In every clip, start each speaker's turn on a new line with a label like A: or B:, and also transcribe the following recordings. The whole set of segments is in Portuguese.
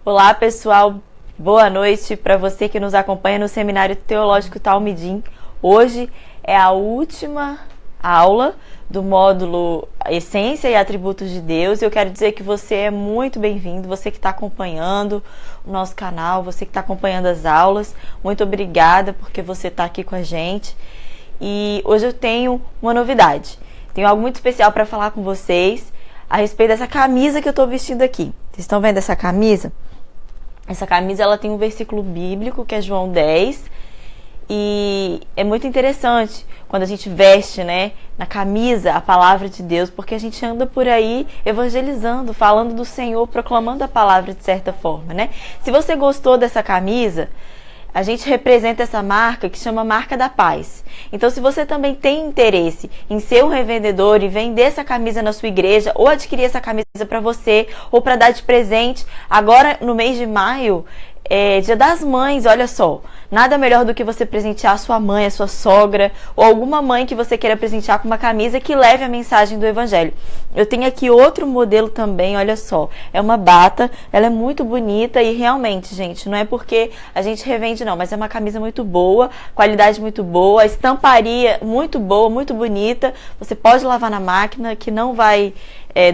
A: Olá, pessoal. Boa noite para você que nos acompanha no Seminário Teológico Talmidim. Hoje é a última aula do módulo Essência e Atributos de Deus. Eu quero dizer que você é muito bem-vindo, você que está acompanhando o nosso canal, você que está acompanhando as aulas. Muito obrigada porque você está aqui com a gente. E hoje eu tenho uma novidade. Tenho algo muito especial para falar com vocês a respeito dessa camisa que eu estou vestindo aqui. Vocês estão vendo essa camisa? Essa camisa ela tem um versículo bíblico que é João 10. E é muito interessante quando a gente veste, na camisa a palavra de Deus, porque a gente anda por aí evangelizando, falando do Senhor, proclamando a palavra de certa forma, Se você gostou dessa camisa, a gente representa essa marca que chama Marca da Paz. Então, se você também tem interesse em ser um revendedor e vender essa camisa na sua igreja, ou adquirir essa camisa para você, ou para dar de presente, agora no mês de maio, Dia das Mães, olha só, nada melhor do que você presentear a sua mãe, a sua sogra, ou alguma mãe que você queira presentear com uma camisa que leve a mensagem do Evangelho. Eu tenho aqui outro modelo também, olha só, é uma bata, ela é muito bonita e realmente, gente, não é porque a gente revende não, mas é uma camisa muito boa, qualidade muito boa, estamparia muito boa, muito bonita, você pode lavar na máquina que não vai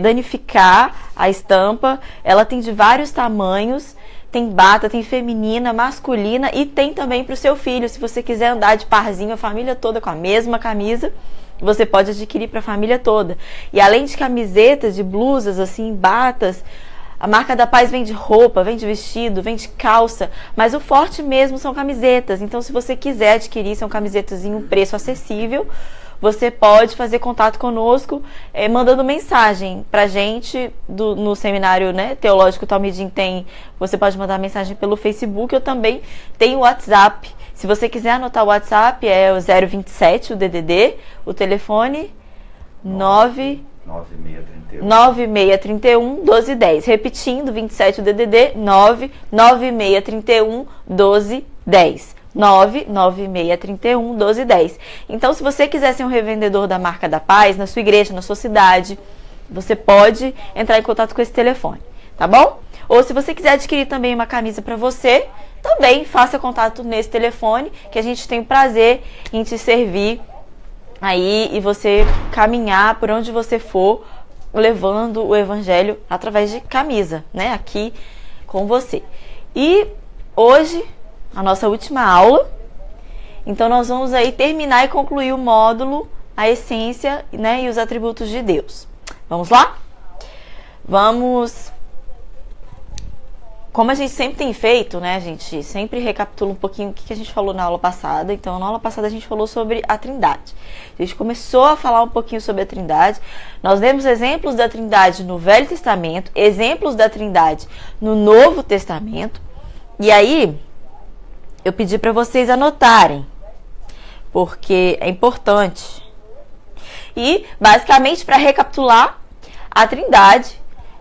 A: danificar a estampa, ela tem de vários tamanhos. Tem bata, tem feminina, masculina e tem também para o seu filho. Se você quiser andar de parzinho, a família toda com a mesma camisa, você pode adquirir para a família toda. E além de camisetas, de blusas, assim, batas, a Marca da Paz vende roupa, vende vestido, vende calça, mas o forte mesmo são camisetas. Então, se você quiser adquirir, são camisetas em um preço acessível, você pode fazer contato conosco, mandando mensagem pra gente no seminário Teológico Talmidim você pode mandar mensagem pelo Facebook, eu também tenho o WhatsApp. Se você quiser anotar o WhatsApp, é o 027, o DDD, o telefone 9631 1210. Repetindo, 27 o DDD, 99631 1210. 99631 1210. Então, se você quiser ser um revendedor da Marca da Paz, na sua igreja, na sua cidade, você pode entrar em contato com esse telefone, tá bom? Ou se você quiser adquirir também uma camisa para você, também faça contato nesse telefone, que a gente tem o prazer em te servir aí e você caminhar por onde você for, levando o evangelho através de camisa, aqui com você. E hoje a nossa última aula, então nós vamos aí terminar e concluir o módulo, a essência, e os atributos de Deus. Vamos lá? Vamos, como a gente sempre tem feito, a gente sempre recapitula um pouquinho o que a gente falou na aula passada. Então, na aula passada a gente falou sobre a Trindade. A gente começou a falar um pouquinho sobre a Trindade. Nós demos exemplos da Trindade no Velho Testamento, exemplos da Trindade no Novo Testamento, e aí eu pedi para vocês anotarem, porque é importante. E, basicamente, para recapitular, a Trindade,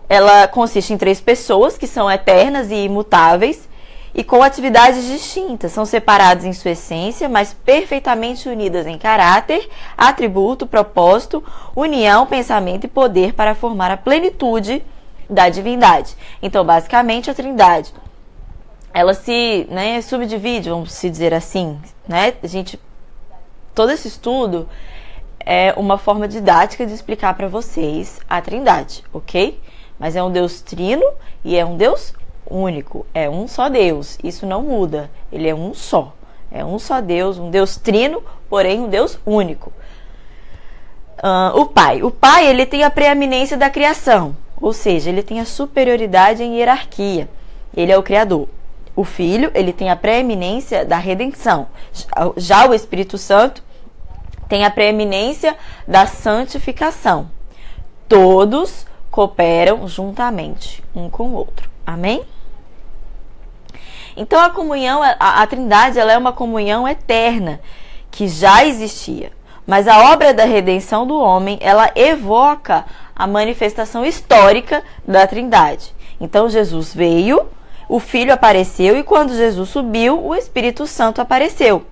A: ela consiste em 3 pessoas que são eternas e imutáveis e com atividades distintas. São separadas em sua essência, mas perfeitamente unidas em caráter, atributo, propósito, união, pensamento e poder para formar a plenitude da divindade. Então, basicamente, a Trindade ela se subdivide, vamos se dizer assim, todo esse estudo é uma forma didática de explicar para vocês a Trindade, ok? Mas é um Deus trino e é um Deus único, é um só Deus, isso não muda, ele é um só Deus, um Deus trino, porém um Deus único. O Pai, ele tem a preeminência da criação, ou seja, ele tem a superioridade em hierarquia, ele é o Criador. O Filho, ele tem a preeminência da redenção. Já o Espírito Santo tem a preeminência da santificação. Todos cooperam juntamente, um com o outro. Amém? Então, a comunhão, a Trindade, ela é uma comunhão eterna, que já existia. Mas a obra da redenção do homem, ela evoca a manifestação histórica da Trindade. Então, Jesus veio, o Filho apareceu e quando Jesus subiu, o Espírito Santo apareceu.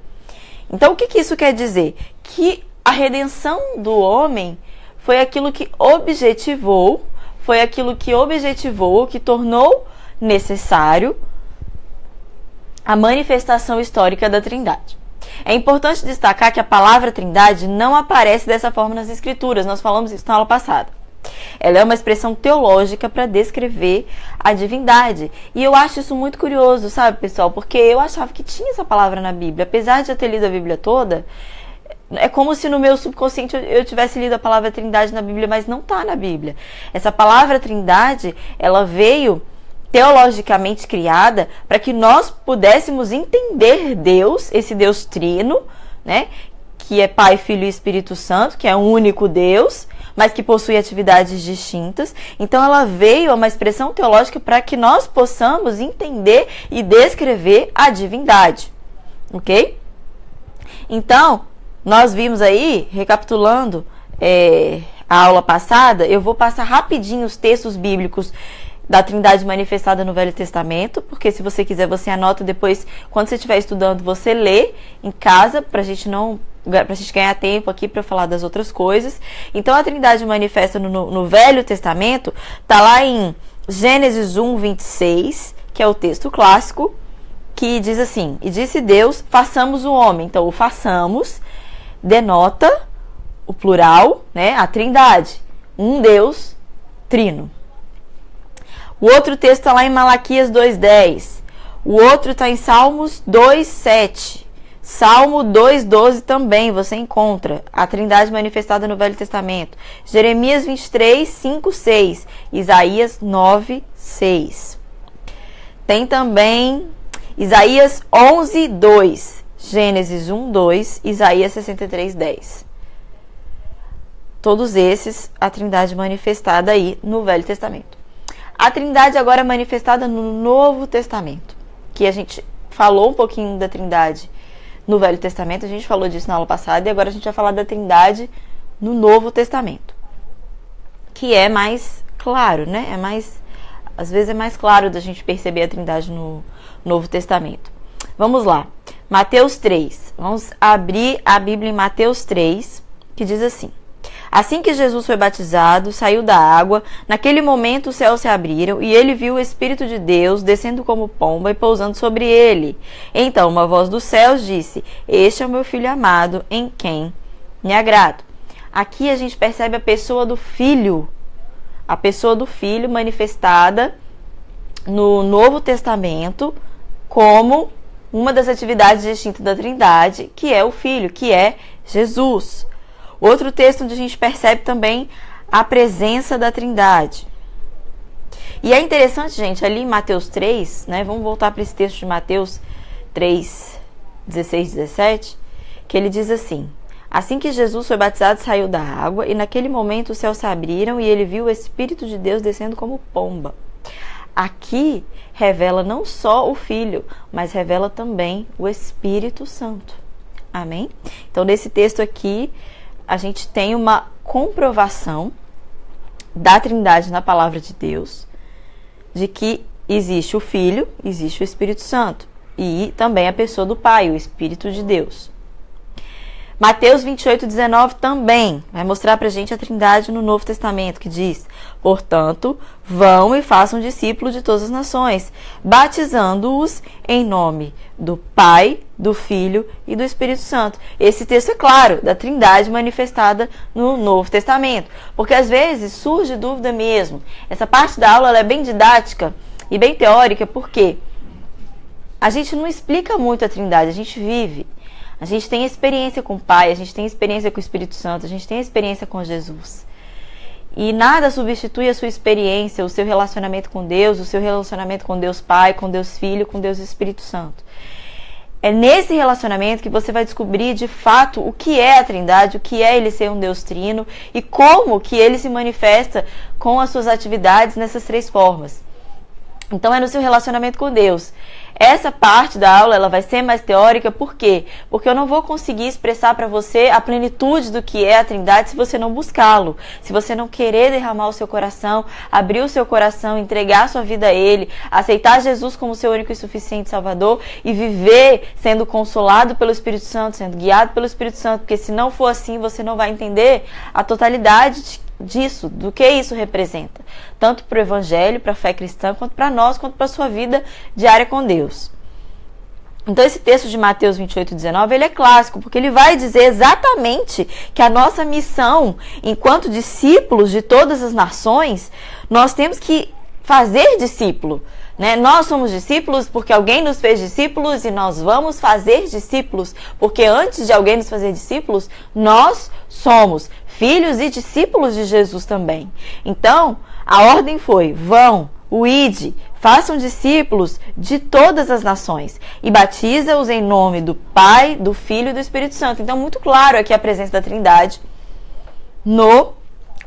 A: Então, o que isso quer dizer? Que a redenção do homem foi aquilo que objetivou foi aquilo que objetivou, que tornou necessário a manifestação histórica da Trindade. É importante destacar que a palavra Trindade não aparece dessa forma nas Escrituras, nós falamos isso na aula passada. Ela é uma expressão teológica para descrever a divindade. E eu acho isso muito curioso, sabe, pessoal? Porque eu achava que tinha essa palavra na Bíblia. Apesar de eu ter lido a Bíblia toda, é como se no meu subconsciente eu tivesse lido a palavra Trindade na Bíblia, mas não está na Bíblia. Essa palavra Trindade, ela veio teologicamente criada para que nós pudéssemos entender Deus, esse Deus trino, né, que é Pai, Filho e Espírito Santo, que é um único Deus, mas que possui atividades distintas. Então ela veio a uma expressão teológica para que nós possamos entender e descrever a divindade, ok? Então, nós vimos aí, recapitulando a aula passada, eu vou passar rapidinho os textos bíblicos da Trindade manifestada no Velho Testamento, porque se você quiser, você anota depois, quando você estiver estudando, você lê em casa, pra gente ganhar tempo aqui para falar das outras coisas. Então, a Trindade manifesta no Velho Testamento, tá lá em Gênesis 1, 26, que é o texto clássico, que diz assim: e disse Deus, façamos o homem. Então, o façamos denota o plural, né, a Trindade, um Deus trino. O outro texto está lá em Malaquias 2,10. O outro está em Salmos 2,7. Salmo 2,12 também você encontra a Trindade manifestada no Velho Testamento. Jeremias 23, 5, 6. Isaías 9, 6. Tem também Isaías 11, 2. Gênesis 1, 2. Isaías 63, 10. Todos esses, a Trindade manifestada aí no Velho Testamento. A Trindade agora é manifestada no Novo Testamento, que a gente falou um pouquinho da Trindade no Velho Testamento, a gente falou disso na aula passada, e agora a gente vai falar da Trindade no Novo Testamento, que é mais claro, né? Às vezes é mais claro da gente perceber a Trindade no Novo Testamento. Vamos lá, Mateus 3. Vamos abrir a Bíblia em Mateus 3, que diz assim: assim que Jesus foi batizado, saiu da água, naquele momento os céus se abriram e ele viu o Espírito de Deus descendo como pomba e pousando sobre ele. Então uma voz dos céus disse: este é o meu filho amado, em quem me agrado. Aqui a gente percebe a pessoa do Filho manifestada no Novo Testamento como uma das atividades distintas da Trindade, que é o Filho, que é Jesus. Outro texto onde a gente percebe também a presença da Trindade. E é interessante, gente, ali em Mateus 3, né? Vamos voltar para esse texto de Mateus 3, 16, 17, que ele diz assim: assim que Jesus foi batizado, saiu da água, e naquele momento os céus se abriram e ele viu o Espírito de Deus descendo como pomba. Aqui revela não só o Filho, mas revela também o Espírito Santo. Amém? Então, nesse texto aqui, a gente tem uma comprovação da Trindade na palavra de Deus, de que existe o Filho, existe o Espírito Santo, e também a pessoa do Pai, o Espírito de Deus. Mateus 28, 19 também vai mostrar pra gente a Trindade no Novo Testamento, que diz: portanto, vão e façam discípulos de todas as nações, batizando-os em nome do Pai, do Filho e do Espírito Santo. Esse texto é claro, da Trindade manifestada no Novo Testamento, porque às vezes surge dúvida mesmo. Essa parte da aula ela é bem didática e bem teórica, porque a gente não explica muito a Trindade, a gente vive. A gente tem experiência com o Pai, a gente tem experiência com o Espírito Santo, a gente tem experiência com Jesus. E nada substitui a sua experiência, o seu relacionamento com Deus, o seu relacionamento com Deus Pai, com Deus Filho, com Deus Espírito Santo. É nesse relacionamento que você vai descobrir de fato o que é a Trindade, o que é ele ser um Deus trino e como que ele se manifesta com as suas atividades nessas três formas. Então é no seu relacionamento com Deus. Essa parte da aula ela vai ser mais teórica, por quê? Porque eu não vou conseguir expressar para você a plenitude do que é a Trindade se você não buscá-lo, se você não querer derramar o seu coração, abrir o seu coração, entregar a sua vida a Ele, aceitar Jesus como seu único e suficiente Salvador e viver sendo consolado pelo Espírito Santo, sendo guiado pelo Espírito Santo, porque se não for assim, você não vai entender a totalidade disso, do que isso representa, tanto para o Evangelho, para a fé cristã, quanto para nós, quanto para a sua vida diária com Deus. Então esse texto de Mateus 28:19, ele é clássico, porque ele vai dizer exatamente que a nossa missão, enquanto discípulos de todas as nações, nós temos que fazer discípulo, né? Nós somos discípulos porque alguém nos fez discípulos e nós vamos fazer discípulos, porque antes de alguém nos fazer discípulos, nós somos filhos e discípulos de Jesus também. Então, a ordem foi: vão, ide, façam discípulos de todas as nações e batiza-os em nome do Pai, do Filho e do Espírito Santo. Então, muito claro aqui a presença da Trindade no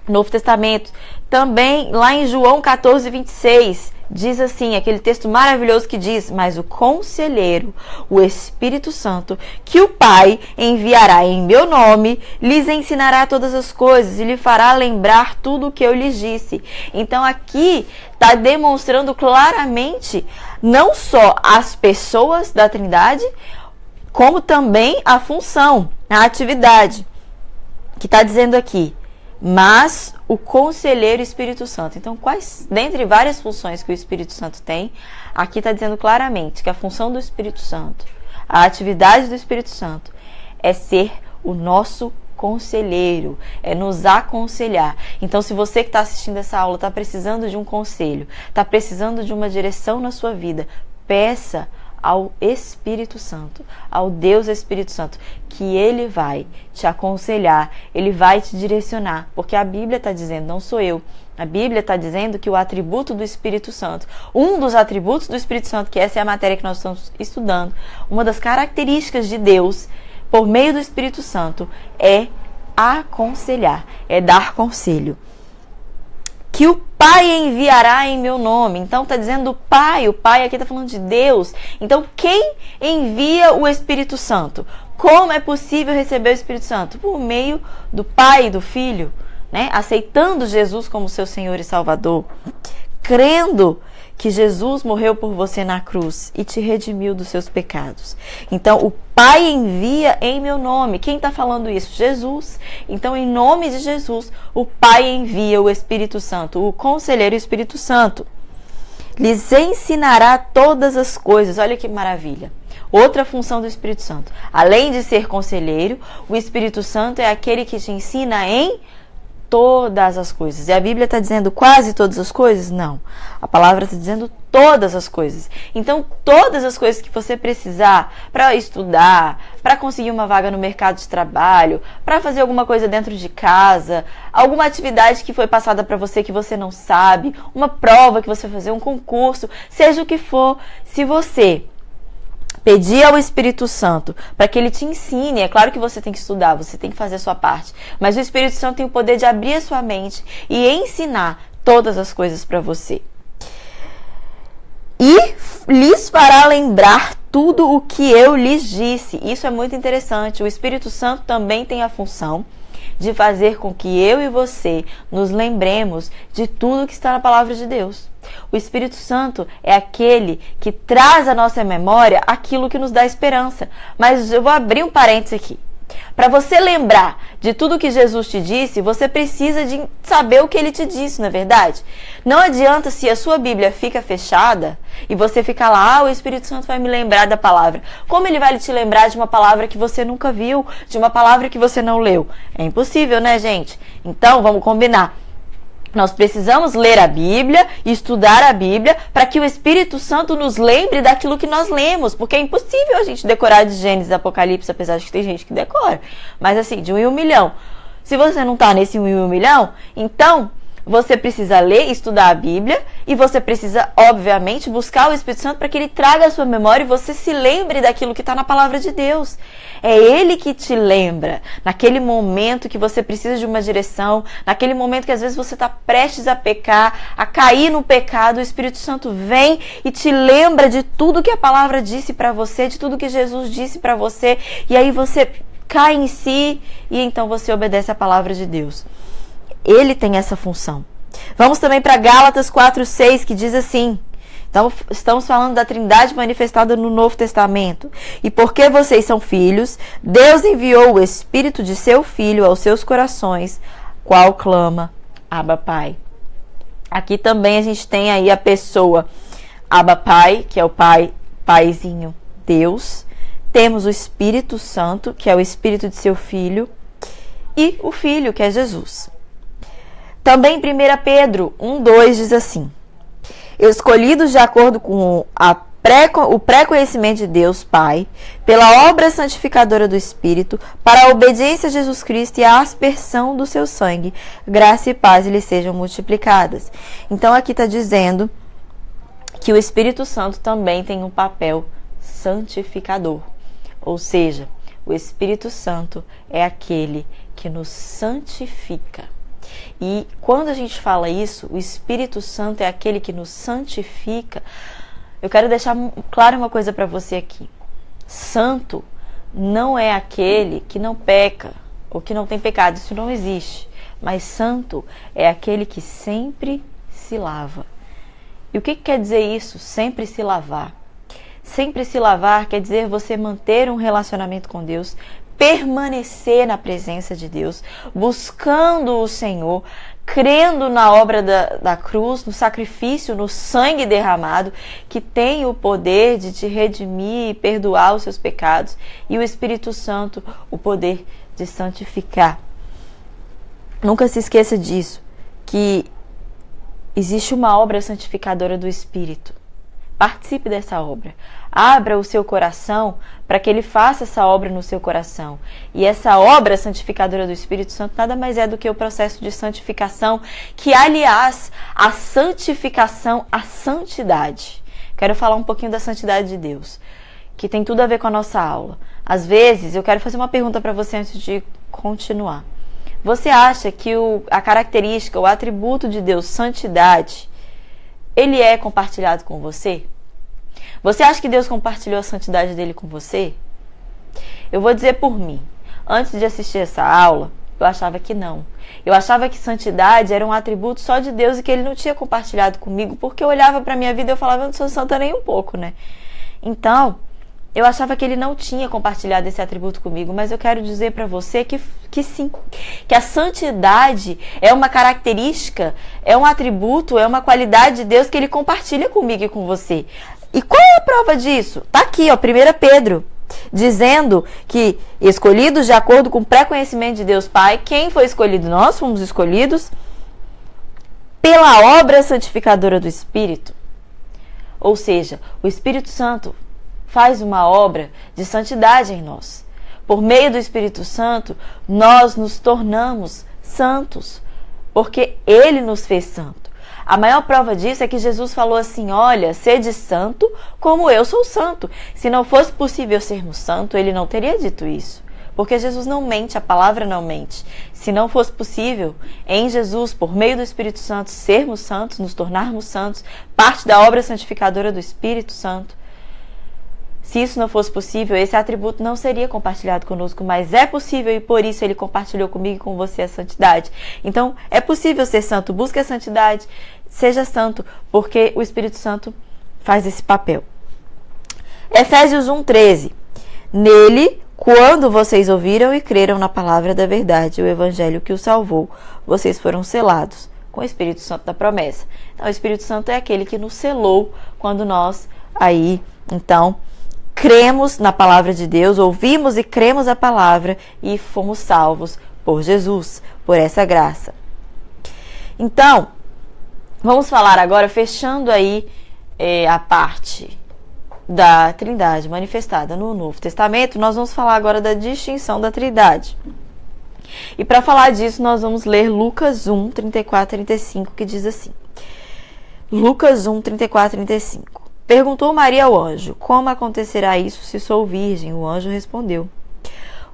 A: Novo Testamento. Também lá em João 14:26, diz assim, aquele texto maravilhoso que diz: mas o Conselheiro, o Espírito Santo, que o Pai enviará em meu nome, lhes ensinará todas as coisas e lhe fará lembrar tudo o que eu lhes disse. Então aqui está demonstrando claramente não só as pessoas da Trindade, como também a função, a atividade, que está dizendo aqui: mas o Conselheiro Espírito Santo. Então, dentre várias funções que o Espírito Santo tem, aqui está dizendo claramente que a função do Espírito Santo, a atividade do Espírito Santo, é ser o nosso conselheiro, é nos aconselhar. Então, se você que está assistindo essa aula está precisando de um conselho, está precisando de uma direção na sua vida, peça ao Espírito Santo, ao Deus Espírito Santo, que Ele vai te aconselhar, Ele vai te direcionar, porque a Bíblia está dizendo, não sou eu, a Bíblia está dizendo que o atributo do Espírito Santo, um dos atributos do Espírito Santo, que essa é a matéria que nós estamos estudando, uma das características de Deus, por meio do Espírito Santo, é aconselhar, é dar conselho. Que o Pai enviará em meu nome. Então está dizendo o Pai aqui está falando de Deus. Então quem envia o Espírito Santo? Como é possível receber o Espírito Santo? Por meio do Pai e do Filho, né? Aceitando Jesus como seu Senhor e Salvador, crendo que Jesus morreu por você na cruz e te redimiu dos seus pecados. Então, o Pai envia em meu nome. Quem está falando isso? Jesus. Então, em nome de Jesus, o Pai envia o Espírito Santo, o Conselheiro Espírito Santo. Lhes ensinará todas as coisas. Olha que maravilha. Outra função do Espírito Santo. Além de ser conselheiro, o Espírito Santo é aquele que te ensina em todas as coisas. E a Bíblia está dizendo quase todas as coisas? Não. A palavra está dizendo todas as coisas. Então, todas as coisas que você precisar para estudar, para conseguir uma vaga no mercado de trabalho, para fazer alguma coisa dentro de casa, alguma atividade que foi passada para você que você não sabe, uma prova que você vai fazer, um concurso, seja o que for, se você pedir ao Espírito Santo para que ele te ensine, é claro que você tem que estudar, você tem que fazer a sua parte, mas o Espírito Santo tem o poder de abrir a sua mente e ensinar todas as coisas para você. E lhes fará lembrar tudo o que eu lhes disse. Isso é muito interessante. O Espírito Santo também tem a função de fazer com que eu e você nos lembremos de tudo que está na palavra de Deus. O Espírito Santo é aquele que traz à nossa memória aquilo que nos dá esperança. Mas eu vou abrir um parênteses aqui. Para você lembrar de tudo que Jesus te disse, você precisa de saber o que ele te disse, não é verdade? Não adianta se a sua Bíblia fica fechada e você fica lá, o Espírito Santo vai me lembrar da palavra. Como ele vai te lembrar de uma palavra que você nunca viu, de uma palavra que você não leu? É impossível, né, gente? Então, vamos combinar. Nós precisamos ler a Bíblia e estudar a Bíblia para que o Espírito Santo nos lembre daquilo que nós lemos, porque é impossível a gente decorar de Gênesis e Apocalipse, apesar de que tem gente que decora, mas assim, de 1 em 1 milhão. Se você não está nesse 1 em 1 milhão, então você precisa ler e estudar a Bíblia e você precisa, obviamente, buscar o Espírito Santo para que ele traga a sua memória e você se lembre daquilo que está na palavra de Deus. É ele que te lembra, naquele momento que você precisa de uma direção, naquele momento que às vezes você está prestes a pecar, a cair no pecado, o Espírito Santo vem e te lembra de tudo que a palavra disse para você, de tudo que Jesus disse para você, e aí você cai em si e então você obedece a palavra de Deus. Ele tem essa função. Vamos também para Gálatas 4:6, que diz assim. Então, estamos falando da Trindade manifestada no Novo Testamento. E porque vocês são filhos, Deus enviou o Espírito de seu Filho aos seus corações, qual clama, Abba Pai. Aqui também a gente tem aí a pessoa Abba Pai, que é o Pai, Paizinho, Deus. Temos o Espírito Santo, que é o Espírito de seu Filho, e o Filho, que é Jesus. Também 1 Pedro 1:2 diz assim: escolhidos de acordo com o pré-conhecimento de Deus Pai, pela obra santificadora do Espírito, para a obediência a Jesus Cristo e a aspersão do seu sangue, graça e paz lhes sejam multiplicadas. Então aqui está dizendo que o Espírito Santo também tem um papel santificador. Ou seja, o Espírito Santo é aquele que nos santifica. E quando a gente fala isso, o Espírito Santo é aquele que nos santifica. Eu quero deixar claro uma coisa para você aqui. Santo não é aquele que não peca ou que não tem pecado, isso não existe. Mas santo é aquele que sempre se lava. E o que quer dizer isso? Sempre se lavar. Sempre se lavar quer dizer você manter um relacionamento com Deus, permanecer na presença de Deus, buscando o Senhor, crendo na obra da cruz, no sacrifício, no sangue derramado, que tem o poder de te redimir e perdoar os seus pecados, e o Espírito Santo, o poder de santificar. Nunca se esqueça disso, que existe uma obra santificadora do Espírito. Participe dessa obra. Abra o seu coração para que ele faça essa obra no seu coração. E essa obra santificadora do Espírito Santo nada mais é do que o processo de santificação, que, aliás, a santificação, a santidade. Quero falar um pouquinho da santidade de Deus, que tem tudo a ver com a nossa aula. Às vezes, eu quero fazer uma pergunta para você antes de continuar. Você acha que a característica, o atributo de Deus, santidade, ele é compartilhado com você? Você acha que Deus compartilhou a santidade dele com você? Eu vou dizer por mim. Antes de assistir essa aula, eu achava que não. Eu achava que santidade era um atributo só de Deus e que ele não tinha compartilhado comigo, porque eu olhava para a minha vida e eu falava, eu não sou santa nem um pouco, né? Então, eu achava que ele não tinha compartilhado esse atributo comigo, mas eu quero dizer para você que sim, que a santidade é uma característica, é um atributo, é uma qualidade de Deus que ele compartilha comigo e com você. E qual é a prova disso? Tá aqui, ó, 1 Pedro, dizendo que escolhidos de acordo com o pré-conhecimento de Deus Pai. Quem foi escolhido? Nós fomos escolhidos pela obra santificadora do Espírito. Ou seja, o Espírito Santo faz uma obra de santidade em nós. Por meio do Espírito Santo, nós nos tornamos santos, porque ele nos fez santo. A maior prova disso é que Jesus falou assim, olha, sede santo como eu sou santo. Se não fosse possível sermos santos, ele não teria dito isso. Porque Jesus não mente, a palavra não mente. Se não fosse possível, em Jesus, por meio do Espírito Santo, sermos santos, nos tornarmos santos, parte da obra santificadora do Espírito Santo, se isso não fosse possível, esse atributo não seria compartilhado conosco, mas é possível e por isso ele compartilhou comigo e com você a santidade. Então, é possível ser santo, busque a santidade, seja santo, porque o Espírito Santo faz esse papel. Efésios 1:13. Nele, quando vocês ouviram e creram na palavra da verdade, o evangelho que os salvou, vocês foram selados com o Espírito Santo da promessa. Então, o Espírito Santo é aquele que nos selou quando nós então, cremos na palavra de Deus, ouvimos e cremos a palavra e fomos salvos por Jesus, por essa graça. Então, vamos falar agora, fechando aí a parte da Trindade manifestada no Novo Testamento, nós vamos falar agora da distinção da Trindade. E para falar disso, nós vamos ler Lucas 1, 34 e 35, que diz assim. Lucas 1, 34 e 35. Perguntou Maria ao anjo, como acontecerá isso se sou virgem? O anjo respondeu,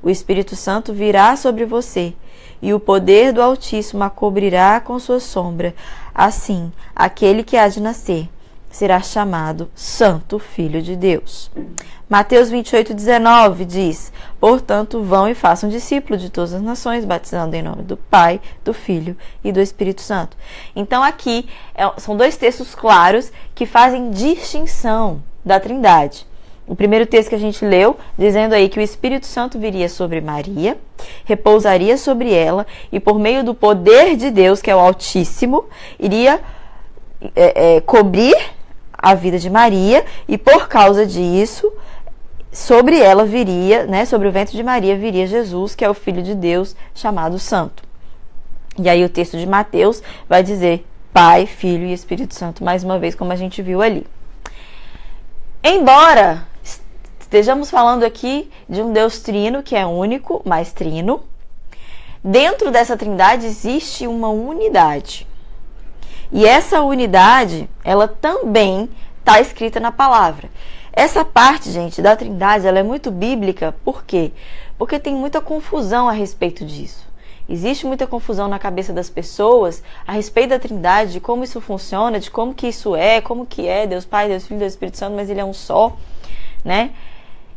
A: o Espírito Santo virá sobre você, e o poder do Altíssimo a cobrirá com sua sombra. Assim, aquele que há de nascer será chamado Santo Filho de Deus. Mateus 28:19 diz, portanto, vão e façam discípulos de todas as nações, batizando em nome do Pai, do Filho e do Espírito Santo. Então aqui são dois textos claros que fazem distinção da Trindade. O primeiro texto que a gente leu, dizendo aí que o Espírito Santo viria sobre Maria, repousaria sobre ela e por meio do poder de Deus, que é o Altíssimo, iria cobrir a vida de Maria e por causa disso, sobre ela viria, né, sobre o ventre de Maria viria Jesus, que é o Filho de Deus, chamado Santo. E aí o texto de Mateus vai dizer Pai, Filho e Espírito Santo, mais uma vez, como a gente viu ali. Embora estejamos falando aqui de um Deus trino, que é único, mas trino, dentro dessa trindade existe uma unidade. E essa unidade, ela também está escrita na palavra. Essa parte, gente, da trindade, ela é muito bíblica. Por quê? Porque tem muita confusão a respeito disso. Existe muita confusão na cabeça das pessoas a respeito da trindade, de como isso funciona, de como que isso é, como que é Deus Pai, Deus Filho, Deus Espírito Santo, mas ele é um só, né?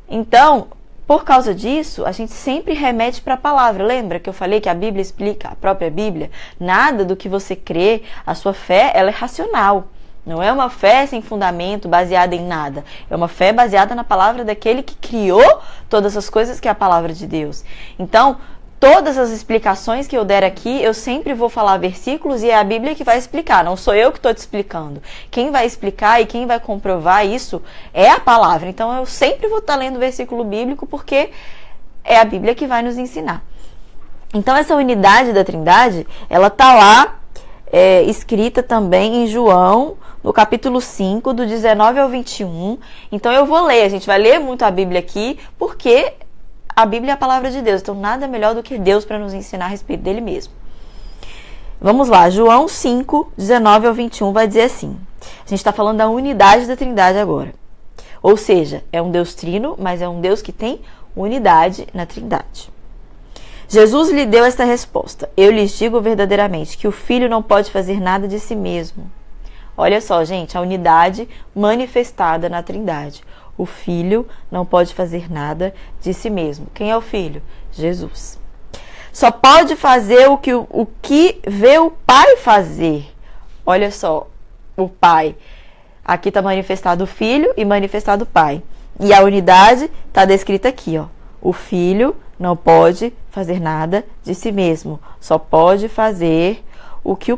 A: Então, por causa disso, a gente sempre remete para a palavra. Lembra que eu falei que a Bíblia explica, a própria Bíblia? Nada do que você crê, a sua fé, ela é racional. Não é uma fé sem fundamento, baseada em nada. É uma fé baseada na palavra daquele que criou todas as coisas, que é a palavra de Deus. Então, todas as explicações que eu der aqui, eu sempre vou falar versículos e é a Bíblia que vai explicar, não sou eu que estou te explicando. Quem vai explicar e quem vai comprovar isso é a palavra. Então eu sempre vou estar lendo versículo bíblico porque é a Bíblia que vai nos ensinar. Então essa unidade da Trindade, ela está lá escrita também em João, no capítulo 5, do 19 ao 21. Então eu vou ler, a gente vai ler muito a Bíblia aqui, porque a Bíblia é a palavra de Deus, então nada melhor do que Deus para nos ensinar a respeito dele mesmo. Vamos lá, João 5, 19 ao 21 vai dizer assim. A gente está falando da unidade da Trindade agora. Ou seja, é um Deus trino, mas é um Deus que tem unidade na Trindade. Jesus lhe deu esta resposta: eu lhes digo verdadeiramente que o Filho não pode fazer nada de si mesmo. Olha só, gente, a unidade manifestada na Trindade. O Filho não pode fazer nada de si mesmo. Quem é o Filho? Jesus. Só pode fazer o que vê o Pai fazer. Olha só, o Pai. Aqui está manifestado o Filho e manifestado o Pai. E a unidade está descrita aqui, ó. O Filho não pode fazer nada de si mesmo. Só pode fazer o que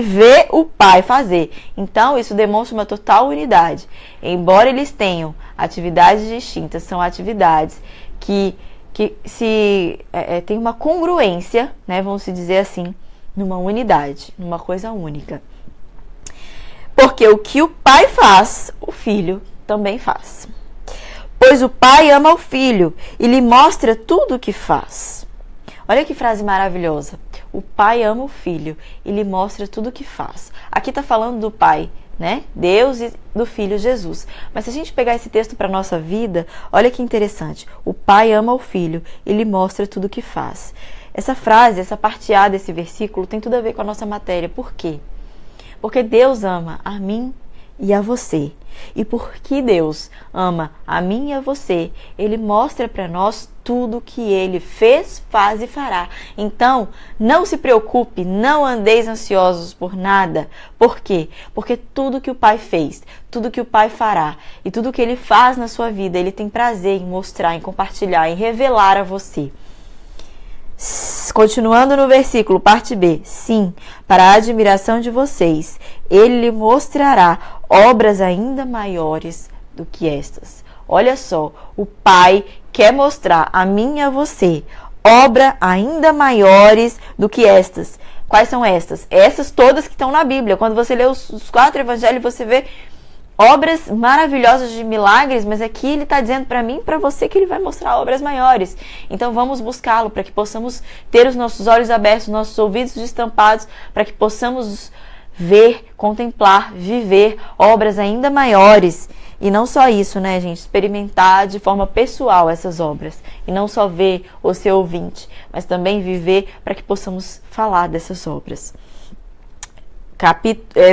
A: vê o Pai fazer. Então, isso demonstra uma total unidade. Embora eles tenham atividades distintas, são atividades que tem uma congruência, né, vamos dizer assim, numa unidade, numa coisa única. Porque o que o Pai faz, o Filho também faz. Pois o Pai ama o Filho e lhe mostra tudo o que faz. Olha que frase maravilhosa. O Pai ama o Filho e lhe mostra tudo o que faz. Aqui está falando do Pai, né? Deus, e do Filho Jesus. Mas se a gente pegar esse texto para a nossa vida, olha que interessante. O Pai ama o Filho e lhe mostra tudo o que faz. Essa frase, essa parte A desse versículo tem tudo a ver com a nossa matéria. Por quê? Porque Deus ama a mim e a você. E porque Deus ama a mim e a você, Ele mostra para nós tudo que Ele fez, faz e fará. Então, não se preocupe, não andeis ansiosos por nada. Por quê? Porque tudo que o Pai fez, tudo que o Pai fará e tudo que Ele faz na sua vida, Ele tem prazer em mostrar, em compartilhar, em revelar a você. Continuando no versículo, parte B. Sim, para a admiração de vocês, Ele lhe mostrará obras ainda maiores do que estas. Olha só, o Pai quer mostrar a mim e a você obras ainda maiores do que estas. Quais são estas? Essas todas que estão na Bíblia. Quando você lê os 4 evangelhos, você vê obras maravilhosas de milagres, mas aqui ele está dizendo para mim e para você que ele vai mostrar obras maiores. Então vamos buscá-lo para que possamos ter os nossos olhos abertos, nossos ouvidos destampados, para que possamos ver, contemplar, viver obras ainda maiores. E não só isso, né, gente? Experimentar de forma pessoal essas obras. E não só ver ou ser ouvinte, mas também viver para que possamos falar dessas obras.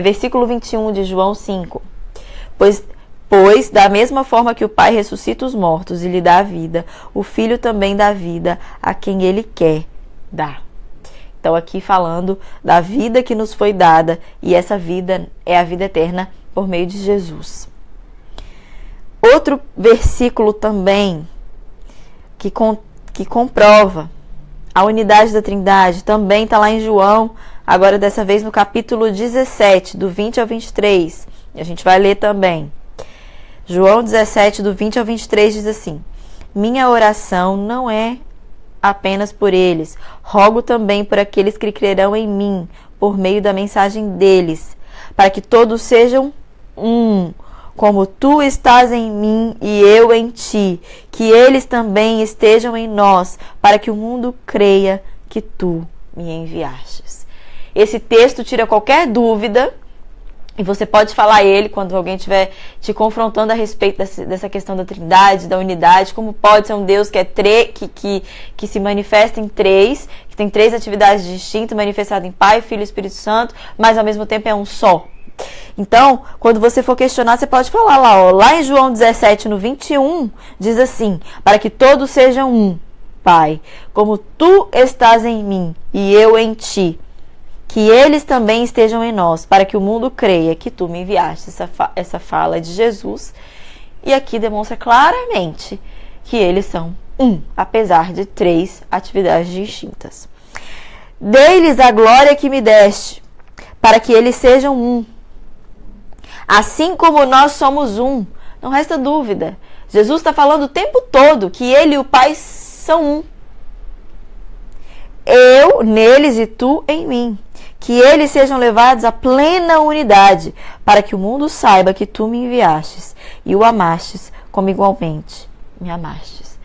A: Versículo 21 de João 5. Pois, da mesma forma que o Pai ressuscita os mortos e lhe dá a vida, o Filho também dá vida a quem Ele quer dar. Então, aqui falando da vida que nos foi dada, e essa vida é a vida eterna por meio de Jesus. Outro versículo também que comprova a unidade da Trindade, também está lá em João, agora dessa vez no capítulo 17, do 20 ao 23. E a gente vai ler também. João 17, do 20 ao 23 diz assim: minha oração não é apenas por eles, rogo também por aqueles que crerão em mim, por meio da mensagem deles, para que todos sejam um, como tu estás em mim e eu em ti, que eles também estejam em nós, para que o mundo creia que tu me enviastes. Esse texto tira qualquer dúvida, e você pode falar ele quando alguém estiver te confrontando a respeito dessa questão da Trindade, da unidade, como pode ser um Deus que é que se manifesta em três, que tem três atividades distintas, manifestado em Pai, Filho e Espírito Santo, mas ao mesmo tempo é um só. Então, quando você for questionar, você pode falar lá em João 17, no 21, diz assim: para que todos sejam um, Pai, como tu estás em mim e eu em ti, que eles também estejam em nós, para que o mundo creia que tu me enviaste. Essa fala é de Jesus, e aqui demonstra claramente que eles são um, apesar de três atividades distintas. Dei-lhes a glória que me deste, para que eles sejam um, assim como nós somos um. Não resta dúvida. Jesus está falando o tempo todo que ele e o Pai são um. Eu neles e tu em mim. Que eles sejam levados à plena unidade, para que o mundo saiba que tu me enviastes e o amastes como igualmente me amastes.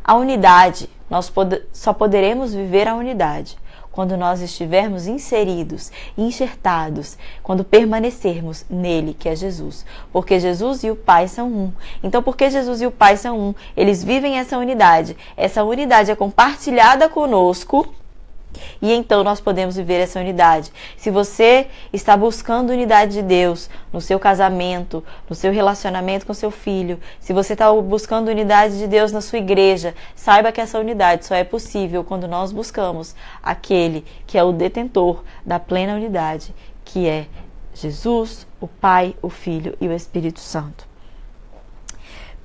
A: A unidade, nós só poderemos viver a unidade quando nós estivermos inseridos, enxertados, quando permanecermos nele, que é Jesus. Porque Jesus e o Pai são um. Então, porque Jesus e o Pai são um, eles vivem essa unidade. Essa unidade é compartilhada conosco, e então nós podemos viver essa unidade. Se você está buscando unidade de Deus no seu casamento, no seu relacionamento com seu filho, se você está buscando unidade de Deus na sua igreja, saiba que essa unidade só é possível quando nós buscamos aquele que é o detentor da plena unidade, que é Jesus, o Pai, o Filho e o Espírito Santo.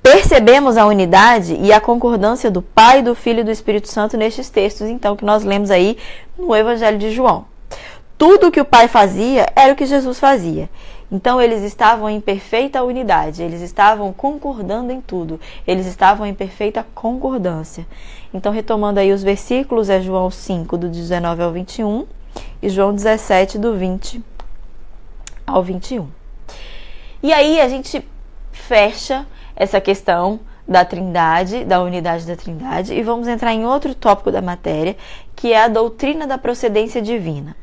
A: Percebemos a unidade e a concordância do Pai, do Filho e do Espírito Santo nestes textos, então, que nós lemos aí no Evangelho de João. Tudo o que o Pai fazia era o que Jesus fazia. Então, eles estavam em perfeita unidade, eles estavam concordando em tudo, eles estavam em perfeita concordância. Então, retomando aí os versículos, é João 5, do 19 ao 21, e João 17, do 20 ao 21. E aí, a gente fecha essa questão da Trindade, da unidade da Trindade, e vamos entrar em outro tópico da matéria, que é a doutrina da procedência divina.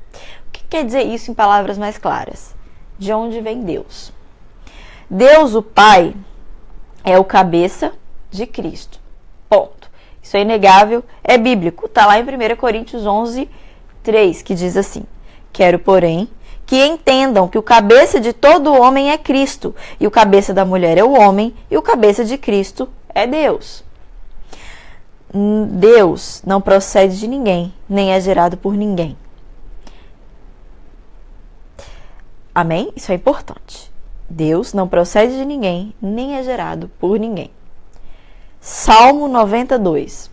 A: O que quer dizer isso em palavras mais claras? De onde vem Deus? Deus, o Pai, é o cabeça de Cristo. Ponto. Isso é inegável, é bíblico. Está lá em 1 Coríntios 11, 3, que diz assim: quero, porém, que entendam que o cabeça de todo homem é Cristo, e o cabeça da mulher é o homem, e o cabeça de Cristo é Deus. Deus não procede de ninguém, nem é gerado por ninguém. Amém? Isso é importante. Deus não procede de ninguém, nem é gerado por ninguém. Salmo 92.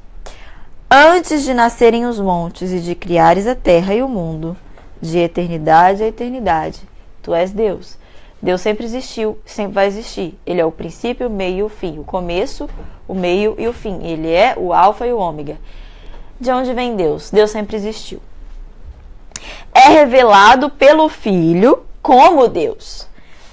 A: Antes de nascerem os montes e de criares a terra e o mundo, de eternidade a eternidade, tu és Deus. Deus sempre existiu, sempre vai existir. Ele é o princípio, o meio e o fim. O começo, o meio e o fim. Ele é o alfa e o ômega. De onde vem Deus? Deus sempre existiu. É revelado pelo Filho como Deus.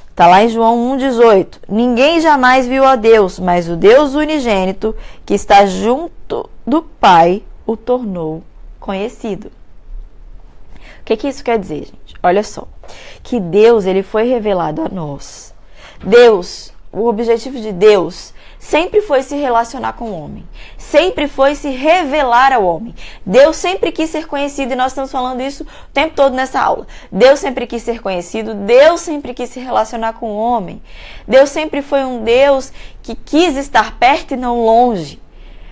A: Está lá em João 1,18. Ninguém jamais viu a Deus, mas o Deus unigênito, que está junto do Pai, o tornou conhecido. O que isso quer dizer, gente? Olha só, que Deus, ele foi revelado a nós. Deus, o objetivo de Deus sempre foi se relacionar com o homem, sempre foi se revelar ao homem. Deus sempre quis ser conhecido, e nós estamos falando isso o tempo todo nessa aula. Deus sempre quis ser conhecido, Deus sempre quis se relacionar com o homem. Deus sempre foi um Deus que quis estar perto e não longe.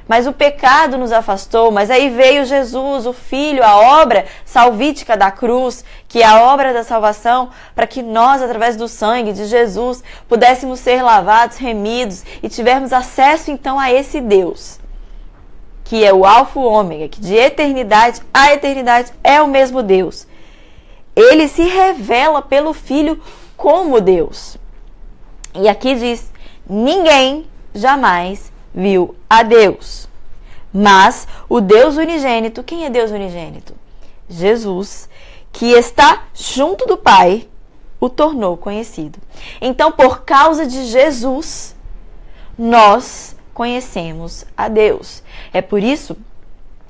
A: Mas o pecado nos afastou, mas aí veio Jesus, o Filho, a obra salvítica da cruz, que é a obra da salvação, para que nós, através do sangue de Jesus, pudéssemos ser lavados, remidos e tivermos acesso então a esse Deus, que é o Alfa e o Ômega, que de eternidade a eternidade é o mesmo Deus. Ele se revela pelo Filho como Deus. E aqui diz, ninguém jamais viu a Deus. Mas o Deus unigênito, quem é Deus unigênito? Jesus, que está junto do Pai, o tornou conhecido. Então, por causa de Jesus, nós conhecemos a Deus. É por isso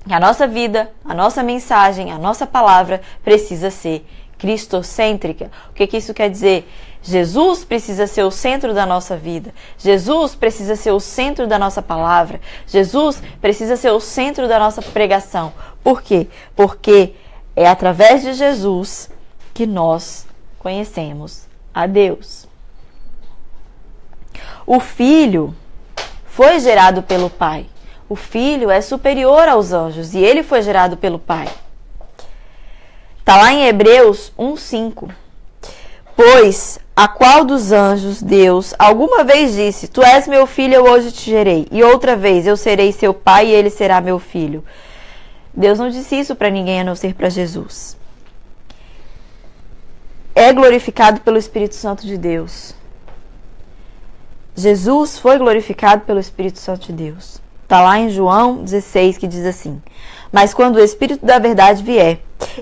A: que a nossa vida, a nossa mensagem, a nossa palavra precisa ser cristocêntrica. O que isso quer dizer? Jesus precisa ser o centro da nossa vida. Jesus precisa ser o centro da nossa palavra. Jesus precisa ser o centro da nossa pregação. Por quê? Porque é através de Jesus que nós conhecemos a Deus. O Filho foi gerado pelo Pai. O Filho é superior aos anjos e ele foi gerado pelo Pai. Está lá em Hebreus 1:5. Pois a qual dos anjos Deus alguma vez disse, tu és meu filho, eu hoje te gerei. E outra vez, eu serei seu pai e ele será meu filho. Deus não disse isso para ninguém a não ser para Jesus. É glorificado pelo Espírito Santo de Deus. Jesus foi glorificado pelo Espírito Santo de Deus. Está lá em João 16 que diz assim, mas quando o Espírito da verdade vier,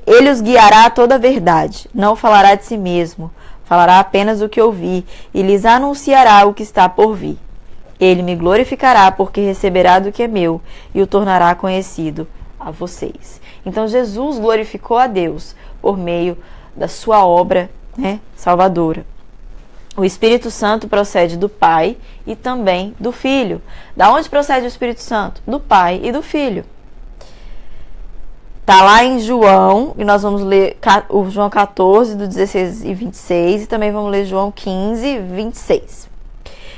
A: ele os guiará a toda a verdade, não falará de si mesmo, falará apenas o que ouvir e lhes anunciará o que está por vir. Ele me glorificará porque receberá do que é meu e o tornará conhecido a vocês. Então Jesus glorificou a Deus por meio da sua obra, salvadora. O Espírito Santo procede do Pai e também do Filho. Da onde procede o Espírito Santo? Do Pai e do Filho. Está lá em João, e nós vamos ler o João 14, do 16 e 26, e também vamos ler João 15, 26.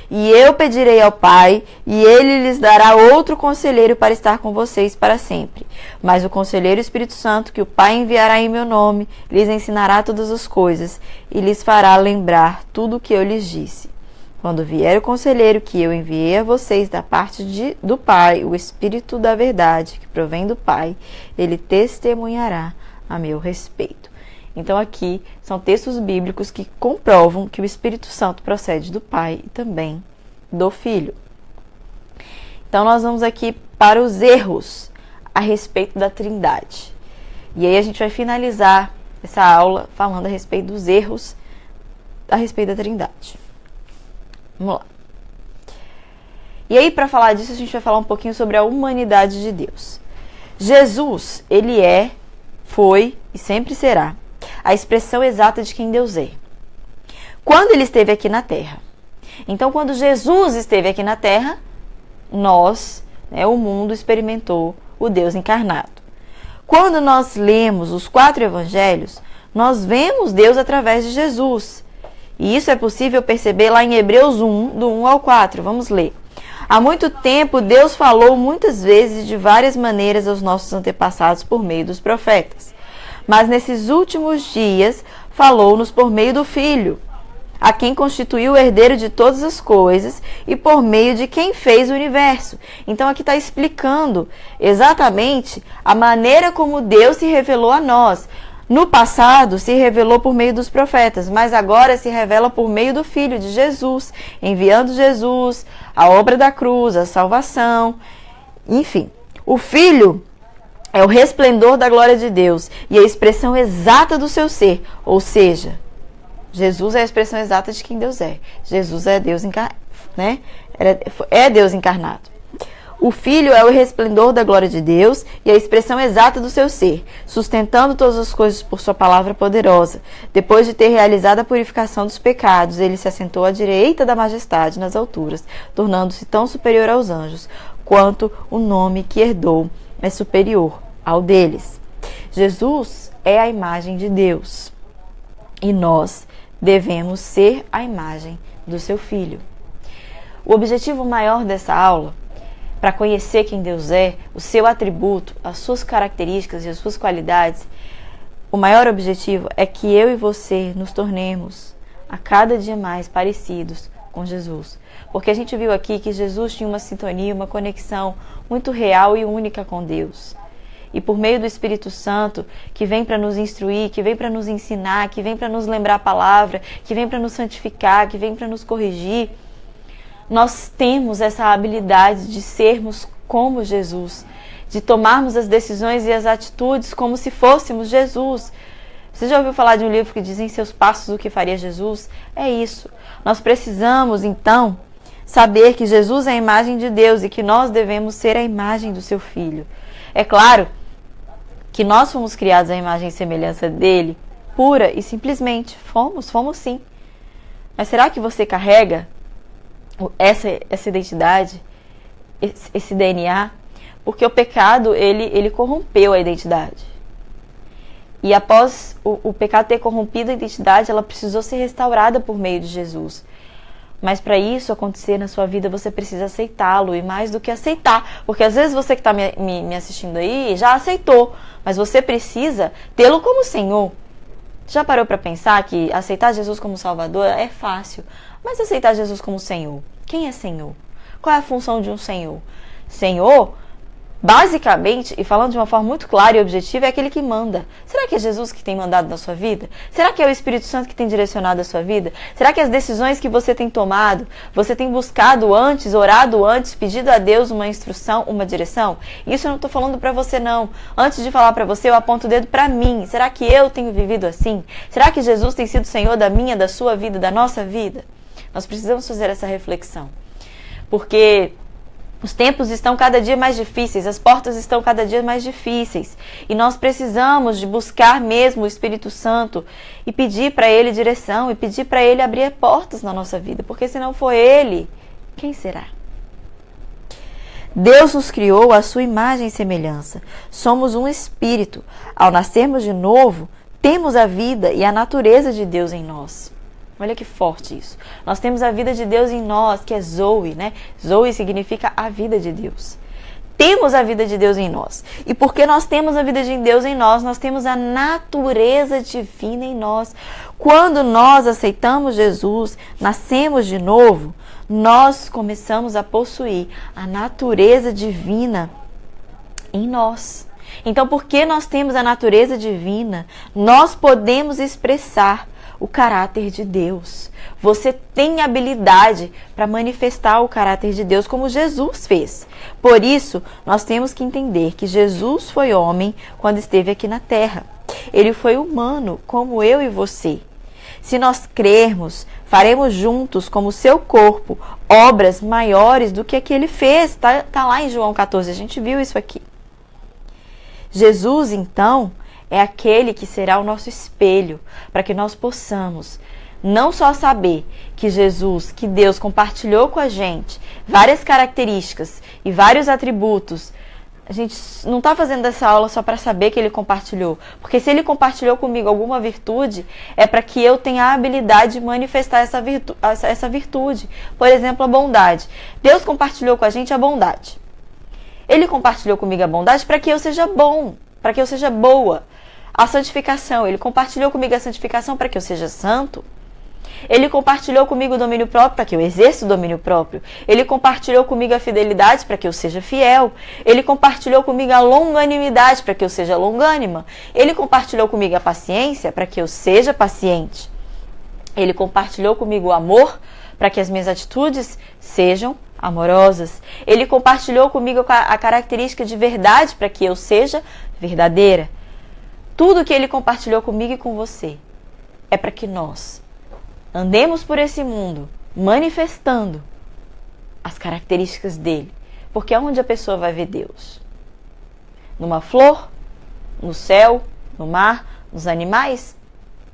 A: E eu pedirei ao Pai, e ele lhes dará outro conselheiro para estar com vocês para sempre. Mas o conselheiro Espírito Santo, que o Pai enviará em meu nome, lhes ensinará todas as coisas, e lhes fará lembrar tudo o que eu lhes disse. Quando vier o conselheiro que eu enviei a vocês da parte do Pai, o Espírito da verdade, que provém do Pai, ele testemunhará a meu respeito. Então aqui são textos bíblicos que comprovam que o Espírito Santo procede do Pai e também do Filho. Então nós vamos aqui para os erros a respeito da Trindade. E aí a gente vai finalizar essa aula falando a respeito dos erros a respeito da Trindade. Vamos lá. E aí, para falar disso, a gente vai falar um pouquinho sobre a humanidade de Deus. Jesus, ele foi e sempre será a expressão exata de quem Deus é. Quando ele esteve aqui na Terra. Então, quando Jesus esteve aqui na Terra, o mundo experimentou o Deus encarnado. Quando nós lemos os 4 evangelhos, nós vemos Deus através de Jesus. E isso é possível perceber lá em Hebreus 1, do 1 ao 4. Vamos ler. Há muito tempo, Deus falou muitas vezes e de várias maneiras aos nossos antepassados por meio dos profetas. Mas nesses últimos dias, falou-nos por meio do Filho, a quem constituiu o herdeiro de todas as coisas e por meio de quem fez o universo. Então aqui está explicando exatamente a maneira como Deus se revelou a nós. No passado se revelou por meio dos profetas, mas agora se revela por meio do Filho de Jesus, enviando Jesus, a obra da cruz, a salvação, enfim. O Filho é o resplendor da glória de Deus e a expressão exata do seu ser, ou seja, Jesus é a expressão exata de quem Deus é. Jesus é Deus Deus encarnado. O Filho é o resplendor da glória de Deus e a expressão exata do seu ser, sustentando todas as coisas por sua palavra poderosa. Depois de ter realizado a purificação dos pecados, ele se assentou à direita da majestade nas alturas, tornando-se tão superior aos anjos, quanto o nome que herdou é superior ao deles. Jesus é a imagem de Deus e nós devemos ser a imagem do seu Filho. O objetivo maior dessa aula para conhecer quem Deus é, o seu atributo, as suas características e as suas qualidades, o maior objetivo é que eu e você nos tornemos a cada dia mais parecidos com Jesus. Porque a gente viu aqui que Jesus tinha uma sintonia, uma conexão muito real e única com Deus. E por meio do Espírito Santo, que vem para nos instruir, que vem para nos ensinar, que vem para nos lembrar a palavra, que vem para nos santificar, que vem para nos corrigir, nós temos essa habilidade de sermos como Jesus, de tomarmos as decisões e as atitudes como se fôssemos Jesus. Você já ouviu falar de um livro que diz em seus passos o que faria Jesus? É isso. Nós precisamos, então, saber que Jesus é a imagem de Deus e que nós devemos ser a imagem do seu Filho. É claro que nós fomos criados à imagem e semelhança dele, pura e simplesmente. Fomos sim. Mas será que você carrega essa identidade, esse DNA? Porque o pecado, ele corrompeu a identidade. E após o pecado ter corrompido a identidade, ela precisou ser restaurada por meio de Jesus. Mas para isso acontecer na sua vida, você precisa aceitá-lo. E mais do que aceitar, porque às vezes você que está me assistindo aí já aceitou, mas você precisa tê-lo como Senhor. Já parou para pensar que aceitar Jesus como Salvador é fácil, mas aceitar Jesus como Senhor? Quem é Senhor? Qual é a função de um Senhor? Senhor, basicamente, e falando de uma forma muito clara e objetiva, é aquele que manda. Será que é Jesus que tem mandado na sua vida? Será que é o Espírito Santo que tem direcionado a sua vida? Será que as decisões que você tem tomado, você tem buscado antes, orado antes, pedido a Deus uma instrução, uma direção? Isso eu não estou falando para você não. Antes de falar para você, eu aponto o dedo para mim. Será que eu tenho vivido assim? Será que Jesus tem sido Senhor da minha, da sua vida, da nossa vida? Nós precisamos fazer essa reflexão. Porque os tempos estão cada dia mais difíceis, as portas estão cada dia mais difíceis. E nós precisamos de buscar mesmo o Espírito Santo e pedir para Ele direção e pedir para Ele abrir portas na nossa vida. Porque se não for Ele, quem será? Deus nos criou à sua imagem e semelhança. Somos um espírito. Ao nascermos de novo, temos a vida e a natureza de Deus em nós. Olha que forte isso. Nós temos a vida de Deus em nós, que é Zoe, né? Zoe significa a vida de Deus. Temos a vida de Deus em nós. E porque nós temos a vida de Deus em nós, nós temos a natureza divina em nós. Quando nós aceitamos Jesus, nascemos de novo, nós começamos a possuir a natureza divina em nós. Então, porque nós temos a natureza divina, nós podemos expressar o caráter de Deus. Você tem habilidade para manifestar o caráter de Deus como Jesus fez. Por isso, nós temos que entender que Jesus foi homem quando esteve aqui na terra. Ele foi humano como eu e você. Se nós crermos, faremos juntos como seu corpo obras maiores do que ele fez. Tá lá em João 14, a gente viu isso aqui. Jesus, então, é aquele que será o nosso espelho, para que nós possamos não só saber que Jesus, que Deus compartilhou com a gente várias características e vários atributos. A gente não está fazendo essa aula só para saber que Ele compartilhou, porque se Ele compartilhou comigo alguma virtude, é para que eu tenha a habilidade de manifestar essa virtude. Por exemplo, a bondade. Deus compartilhou com a gente a bondade. Ele compartilhou comigo a bondade para que eu seja bom, para que eu seja boa. A santificação, Ele compartilhou comigo a santificação para que eu seja santo. Ele compartilhou comigo o domínio próprio para que eu exerça o domínio próprio. Ele compartilhou comigo a fidelidade para que eu seja fiel. Ele compartilhou comigo a longanimidade para que eu seja longânima. Ele compartilhou comigo a paciência para que eu seja paciente. Ele compartilhou comigo o amor para que as minhas atitudes sejam amorosas. Ele compartilhou comigo a característica de verdade para que eu seja verdadeira. Tudo que Ele compartilhou comigo e com você é para que nós andemos por esse mundo manifestando as características dele. Porque é onde a pessoa vai ver Deus? Numa flor? No céu? No mar? Nos animais?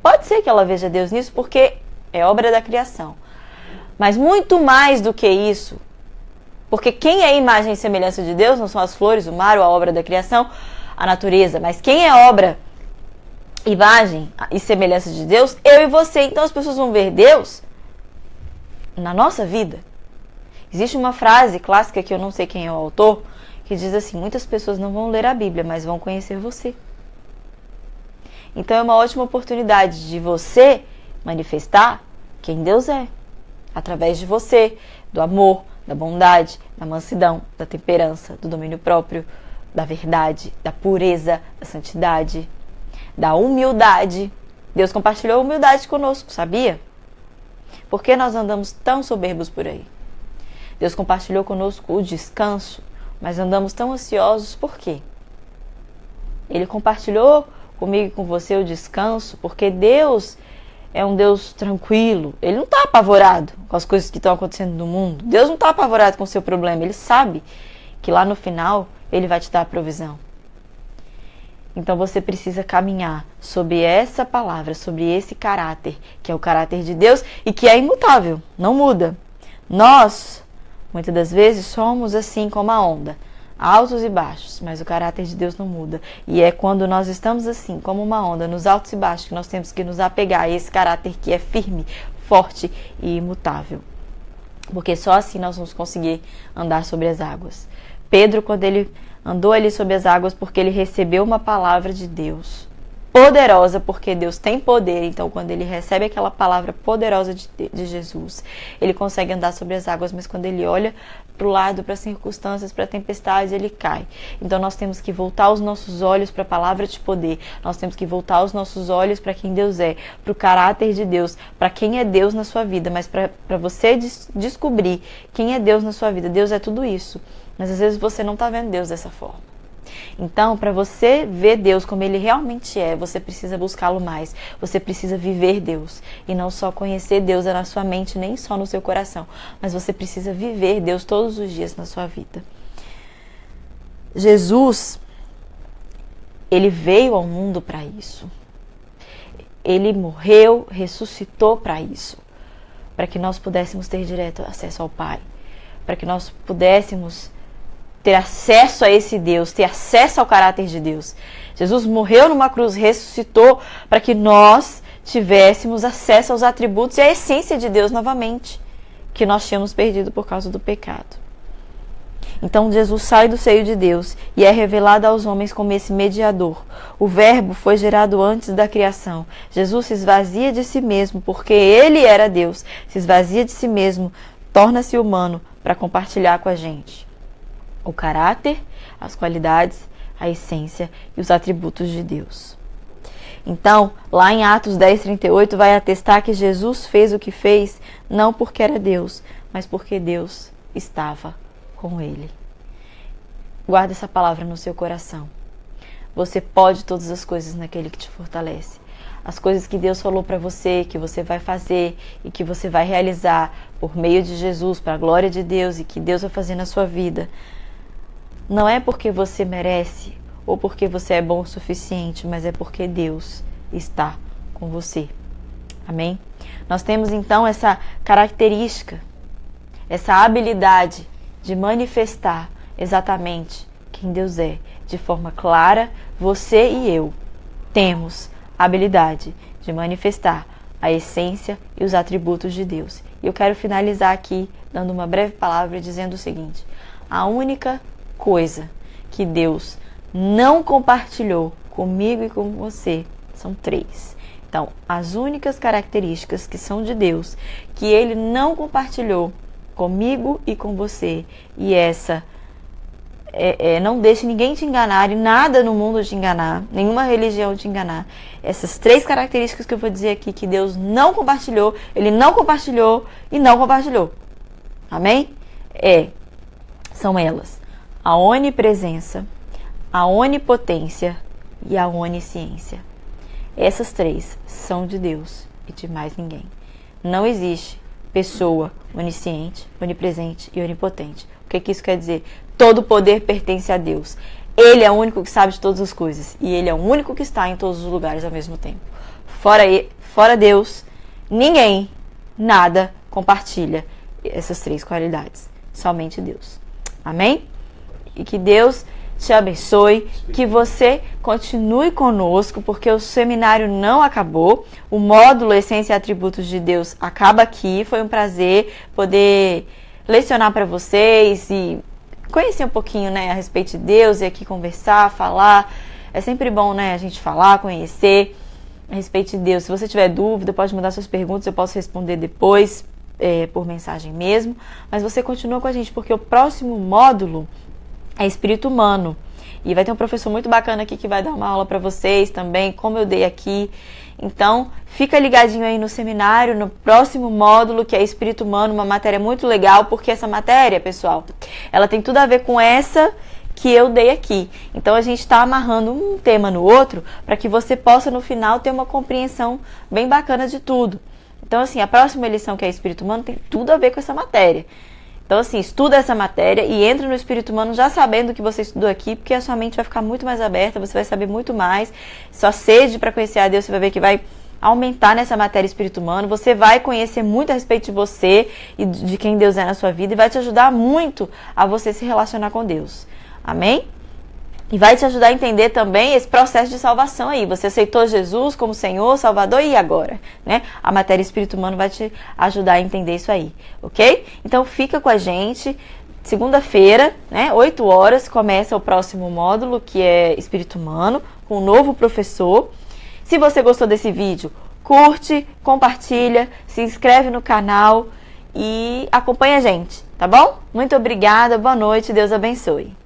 A: Pode ser que ela veja Deus nisso porque é obra da criação. Mas muito mais do que isso, porque quem é a imagem e semelhança de Deus não são as flores, o mar ou a obra da criação, a natureza, mas quem é obra, imagem e semelhança de Deus, eu e você. Então as pessoas vão ver Deus na nossa vida. Existe uma frase clássica, que eu não sei quem é o autor, que diz assim: muitas pessoas não vão ler a Bíblia, mas vão conhecer você. Então é uma ótima oportunidade de você manifestar quem Deus é, através de você, do amor, da bondade, da mansidão, da temperança, do domínio próprio, da verdade, da pureza, da santidade, da humildade. Deus compartilhou a humildade conosco, sabia? Por que nós andamos tão soberbos por aí? Deus compartilhou conosco o descanso, mas andamos tão ansiosos por quê? Ele compartilhou comigo e com você o descanso porque Deus é um Deus tranquilo. Ele não está apavorado com as coisas que estão acontecendo no mundo. Deus não está apavorado com o seu problema. Ele sabe que lá no final Ele vai te dar a provisão. Então você precisa caminhar sobre essa palavra, sobre esse caráter, que é o caráter de Deus e que é imutável, não muda. Nós, muitas das vezes, somos assim como a onda, altos e baixos, mas o caráter de Deus não muda. E é quando nós estamos assim, como uma onda, nos altos e baixos, que nós temos que nos apegar a esse caráter que é firme, forte e imutável. Porque só assim nós vamos conseguir andar sobre as águas. Pedro, quando ele andou ali sobre as águas, porque ele recebeu uma palavra de Deus poderosa, porque Deus tem poder. Então, quando ele recebe aquela palavra poderosa de Jesus, ele consegue andar sobre as águas, mas quando ele olha para o lado, para as circunstâncias, para a tempestade, ele cai. Então, nós temos que voltar os nossos olhos para a palavra de poder, nós temos que voltar os nossos olhos para quem Deus é, para o caráter de Deus, para quem é Deus na sua vida. Mas para você descobrir quem é Deus na sua vida, Deus é tudo isso. Mas às vezes você não está vendo Deus dessa forma. Então, para você ver Deus como Ele realmente é, você precisa buscá-lo mais. Você precisa viver Deus. E não só conhecer Deus na sua mente, nem só no seu coração. Mas você precisa viver Deus todos os dias na sua vida. Jesus, Ele veio ao mundo para isso. Ele morreu, ressuscitou para isso. Para que nós pudéssemos ter direto acesso ao Pai. Para que nós pudéssemos ter acesso a esse Deus, ter acesso ao caráter de Deus. Jesus morreu numa cruz, ressuscitou para que nós tivéssemos acesso aos atributos e à essência de Deus novamente, que nós tínhamos perdido por causa do pecado. Então Jesus sai do seio de Deus e é revelado aos homens como esse mediador. O Verbo foi gerado antes da criação. Jesus se esvazia de si mesmo, porque Ele era Deus. Se esvazia de si mesmo, torna-se humano para compartilhar com a gente o caráter, as qualidades, a essência e os atributos de Deus. Então, lá em Atos 10:38 vai atestar que Jesus fez o que fez não porque era Deus, mas porque Deus estava com Ele. Guarda essa palavra no seu coração. Você pode todas as coisas naquele que te fortalece. As coisas que Deus falou para você, que você vai fazer e que você vai realizar por meio de Jesus, para a glória de Deus e que Deus vai fazer na sua vida, não é porque você merece ou porque você é bom o suficiente, mas é porque Deus está com você. Amém? Nós temos então essa característica, essa habilidade de manifestar exatamente quem Deus é, de forma clara. Você e eu temos a habilidade de manifestar a essência e os atributos de Deus. E eu quero finalizar aqui dando uma breve palavra dizendo o seguinte: a única coisa que Deus não compartilhou comigo e com você são 3. Então, as únicas características que são de Deus, que Ele não compartilhou comigo e com você, e essa não deixe ninguém te enganar e nada no mundo te enganar, nenhuma religião te enganar. Essas 3 características que eu vou dizer aqui que Deus não compartilhou, Ele não compartilhou e não compartilhou. Amém? São elas: a onipresença, a onipotência e a onisciência. Essas 3 são de Deus e de mais ninguém. Não existe pessoa onisciente, onipresente e onipotente. O que isso quer dizer? Todo poder pertence a Deus. Ele é o único que sabe de todas as coisas e Ele é o único que está em todos os lugares ao mesmo tempo. Fora Deus, ninguém, nada compartilha essas 3 qualidades. Somente Deus. Amém? E que Deus te abençoe, que você continue conosco, porque o seminário não acabou. O módulo Essência e Atributos de Deus acaba aqui. Foi um prazer poder lecionar para vocês e conhecer um pouquinho, né, a respeito de Deus e aqui conversar, falar. É sempre bom, né, a gente falar, conhecer a respeito de Deus. Se você tiver dúvida, pode mandar suas perguntas, eu posso responder depois, por mensagem mesmo. Mas você continua com a gente, porque o próximo módulo é espírito humano. E vai ter um professor muito bacana aqui que vai dar uma aula para vocês também, como eu dei aqui. Então, fica ligadinho aí no seminário, no próximo módulo, que é espírito humano, uma matéria muito legal, porque essa matéria, pessoal, ela tem tudo a ver com essa que eu dei aqui. Então, a gente está amarrando um tema no outro, para que você possa, no final, ter uma compreensão bem bacana de tudo. Então, assim, a próxima lição, que é espírito humano, tem tudo a ver com essa matéria. Então, assim, estuda essa matéria e entra no espírito humano já sabendo o que você estudou aqui, porque a sua mente vai ficar muito mais aberta, você vai saber muito mais. Sua sede para conhecer a Deus, você vai ver que vai aumentar nessa matéria espírito humano. Você vai conhecer muito a respeito de você e de quem Deus é na sua vida e vai te ajudar muito a você se relacionar com Deus. Amém? E vai te ajudar a entender também esse processo de salvação aí. Você aceitou Jesus como Senhor, Salvador, e agora? Né? A matéria espírito humano vai te ajudar a entender isso aí, ok? Então fica com a gente. Segunda-feira, né, 8 horas, começa o próximo módulo, que é espírito humano, com um novo professor. Se você gostou desse vídeo, curte, compartilha, se inscreve no canal e acompanha a gente, tá bom? Muito obrigada, boa noite, Deus abençoe.